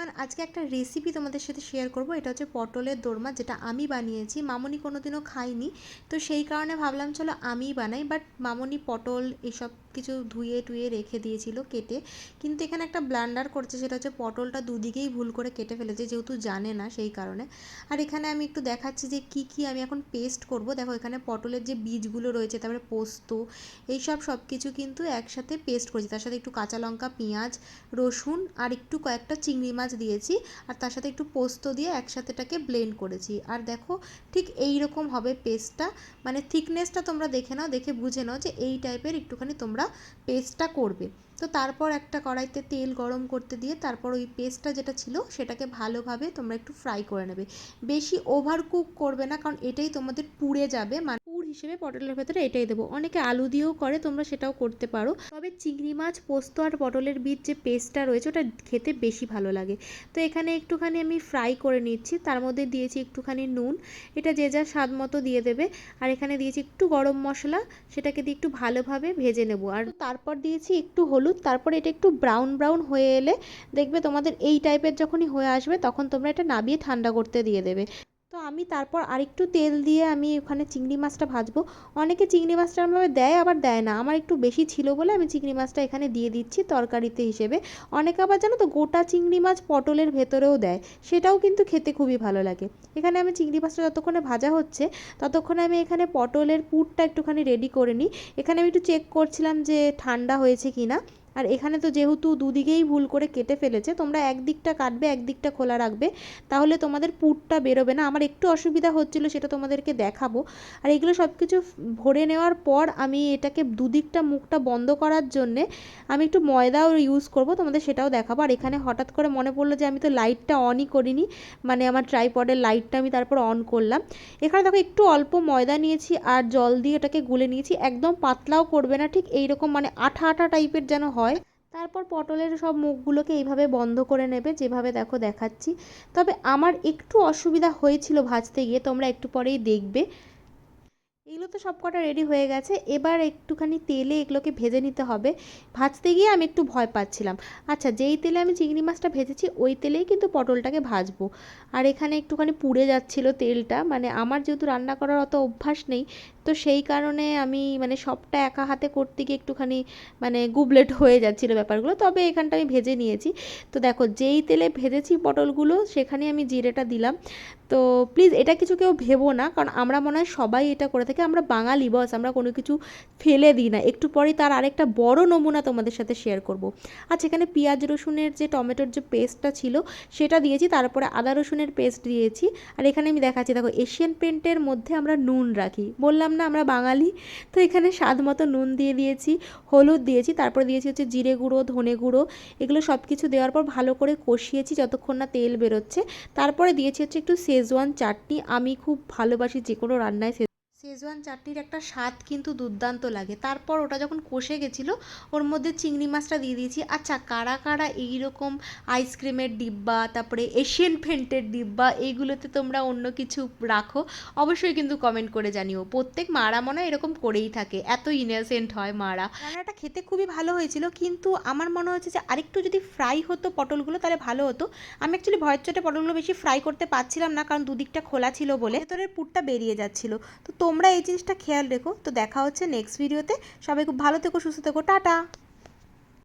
Everyone, আজকে একটা recipe তোমাদের সাথে শেয়ার করব। এটা হচ্ছে পটলের দোরমা, যেটা আমি বানিয়েছি। মামনি কোনোদিনও খাইনি, তো সেই কারণে ভাবলাম চলো আমিই বানাই। বাট মামনি পটল এসব কিছু ধুয়ে টুয়ে রেখে দিয়েছিল কেটে, কিন্তু এখানে একটা ব্লান্ডার করছে, সেটা হচ্ছে পটলটা দুদিকেই ভুল করে কেটে ফেলেছে, যেহেতু জানে না সেই কারণে। আর এখানে আমি একটু দেখাচ্ছি যে কি কি আমি এখন পেস্ট করব। দেখো এখানে পটলের যে বীজগুলো রয়েছে, তারপরে পোস্ত, এইসব সব কিছু কিন্তু একসাথে পেস্ট করেছি। তার সাথে একটু কাঁচা লঙ্কা, পেঁয়াজ, রসুন আর একটু কয়েকটা চিংড়ি মাছ দিয়েছি, আর তার সাথে একটু পোস্ত দিয়ে একসাথে এটাকে ব্লেন্ড করেছি। আর দেখো ঠিক এই রকম হবে পেস্টটা, মানে থিকনেসটা তোমরা দেখে নাও, দেখে বুঝে নাও যে এই টাইপের একটুখানি তোমরা পেস্টটা করবে। তো তারপর একটা কড়াইতে তেল গরম করতে দিয়ে তারপর ওই পেস্টটা যেটা ছিল সেটাকে ভালোভাবে তোমরা একটু ফ্রাই করে নেবে। বেশি ওভার কুক করবে না, কারণ এটাই তোমাদের পুড়ে যাবে। মানে পুর হিসেবে পটলের ভেতরে এটাই দেবো। অনেকে আলু দিয়েও করে, তোমরা সেটাও করতে পারো। তবে চিংড়ি মাছ, পোস্ত আর পটলের বীজ যে পেস্টটা রয়েছে ওটা খেতে বেশি ভালো লাগে। তো এখানে একটুখানি আমি ফ্রাই করে নিচ্ছি, তার মধ্যে দিয়েছি একটুখানি নুন, এটা যে যার স্বাদ মতো দিয়ে দেবে। আর এখানে দিয়েছি একটু গরম মশলা, সেটাকে দিয়ে একটু ভালোভাবে ভেজে নেব। আর তারপর দিয়েছি একটু হলুদ। তারপর এটা একটু ব্রাউন ব্রাউন হয়ে এলে দেখবে তোমাদের এই টাইপের যখনই হয়ে আসবে, তখন তোমরা এটা নামিয়ে ঠান্ডা করতে দিয়ে দেবে। তো আমি তারপর আরেকটু তেল দিয়ে আমি ওখানে চিংড়ি মাছটা ভাজবো। অনেকে চিংড়ি মাছটা আমাকে দেয়, আবার দেয় না। আমার একটু বেশি ছিল বলে আমি চিংড়ি মাছটা এখানে দিয়ে দিচ্ছি তরকারিতে হিসেবে। অনেকে আবার জানো তো গোটা চিংড়ি মাছ পটলের ভেতরেও দেয়, সেটাও কিন্তু খেতে খুবই ভালো লাগে। এখানে আমি চিংড়ি মাছটা যতক্ষণে ভাজা হচ্ছে, ততক্ষণে আমি এখানে পটলের পুরটা একটুখানি রেডি করে নিই। এখানে আমি একটু চেক করছিলাম যে ঠান্ডা হয়েছে কি না। আর এখানে তো যেহেতু দুদিকেই ভুল করে কেটে ফেলেছে, তোমরা একদিকটা কাটবে একদিকটা খোলা রাখবে, তাহলে তোমাদের পুরটা বেরোবে না। আমার একটু অসুবিধা হচ্ছিল, সেটা তোমাদেরকে দেখাবো। আর এগুলো সব কিছু ভরে নেওয়ার পর আমি এটাকে দুদিকটা মুখটা বন্ধ করার জন্যে আমি একটু ময়দাও ইউজ করব, তোমাদের সেটাও দেখাবো। আর এখানে হঠাৎ করে মনে পড়লো যে আমি তো লাইটটা অনই করিনি, মানে আমার ট্রাইপডের লাইটটা আমি তারপর অন করলাম। এখানে দেখো একটু অল্প ময়দা নিয়েছি আর জল দিয়ে এটাকে গুলে নিয়েছি। একদম পাতলাও করবে না, ঠিক এইরকম মানে আঠা আঠা টাইপের যেন হয়। তারপর পটলের সব মুখগুলোকে এইভাবে বন্ধ করে নেবে, যেভাবে দেখো দেখাচ্ছি। তবে আমার একটু অসুবিধা হয়েছিল ভাজতে গিয়ে, তোমরা একটু পরেই দেখবে। এগুলো তো সব কটা রেডি হয়ে গেছে, এবার একটুখানি তেলে এগুলোকে ভেজে নিতে হবে। ভাজতে গিয়ে আমি একটু ভয় পাচ্ছিলাম। আচ্ছা, যেই তেলে আমি চিংড়ি মাছটা ভেজেছি ওই তেলেই কিন্তু পটলটাকে ভাজবো। আর এখানে একটুখানি পুড়ে যাচ্ছিল তেলটা, মানে আমার যেহেতু রান্না করার অত অভ্যাস নেই, তো সেই কারণে আমি মানে সবটা একা হাতে করতে গিয়ে একটুখানি মানে গুবলেট হয়ে যাচ্ছিলো ব্যাপারগুলো। তবে এখানটা আমি ভেজে নিয়েছি। তো দেখো যেই তেলে ভেজেছি পটলগুলো, সেখানে আমি জিরেটা দিলাম। তো প্লিজ এটা কিছু কেউ ভেবো না, কারণ আমরা মনে হয় সবাই এটা করে থাকি। আমরা বাঙালি বস, আমরা কোনো কিছু ফেলে দিই না। একটু পরেই তার আরেকটা বড় নমুনা তোমাদের সাথে শেয়ার করব। আচ্ছা, এখানে পেঁয়াজ রসুনের যে টমেটোর যে পেস্টটা ছিল সেটা দিয়েছি, তারপরে আদা রসুনের পেস্ট দিয়েছি। আর এখানে আমি দেখাচ্ছি, দেখো এশিয়ান পেন্টের মধ্যে আমরা নুন রাখি, বললাম না আমরা বাঙালি। তো এখানে স্বাদ মতো নুন দিয়ে দিয়েছি, হলুদ দিয়েছি, তারপরে দিয়েছি হচ্ছে জিরে গুঁড়ো, ধনে গুঁড়ো। এগুলো সব কিছু দেওয়ার পর ভালো করে কষিয়েছি যতক্ষণ না তেল বেরোচ্ছে। তারপরে দিয়েছি হচ্ছে একটু শেজওয়ান চাটনি। আমি খুব ভালোবাসি যে কোনো রান্নায় শেজওয়ান চাটনির একটা স্বাদ কিন্তু দুর্দান্ত লাগে। তারপর ওটা যখন কষে গেছিলো, ওর মধ্যে চিংড়ি মাছটা দিয়ে দিয়েছি। আচ্ছা, কারা কারা এইরকম আইসক্রিমের ডিব্বা, তারপরে এশিয়ান পেন্টের ডিব্বা, এইগুলোতে তোমরা অন্য কিছু রাখো, অবশ্যই কিন্তু কমেন্ট করে জানিও। প্রত্যেক মারা মনে হয় এরকম করেই থাকে, এত ইনোসেন্ট হয় মারা। রান্নাটা খেতে খুবই ভালো হয়েছিল, কিন্তু আমার মনে হচ্ছে যে আরেকটু যদি ফ্রাই হতো পটলগুলো তাহলে ভালো হতো। আমি অ্যাকচুয়ালি ভয়ের চোটে পটলগুলো বেশি ফ্রাই করতে পারছিলাম না, কারণ দুদিকটা খোলা ছিল বলে ভেতরের পুরটা বেরিয়ে যাচ্ছিলো। তো তোমরা এই জিনিসটা খেয়াল রেখো। তো দেখা হচ্ছে নেক্সট ভিডিওতে। সবাই খুব ভালো থেকো, সুস্থ থেকো, টাটা।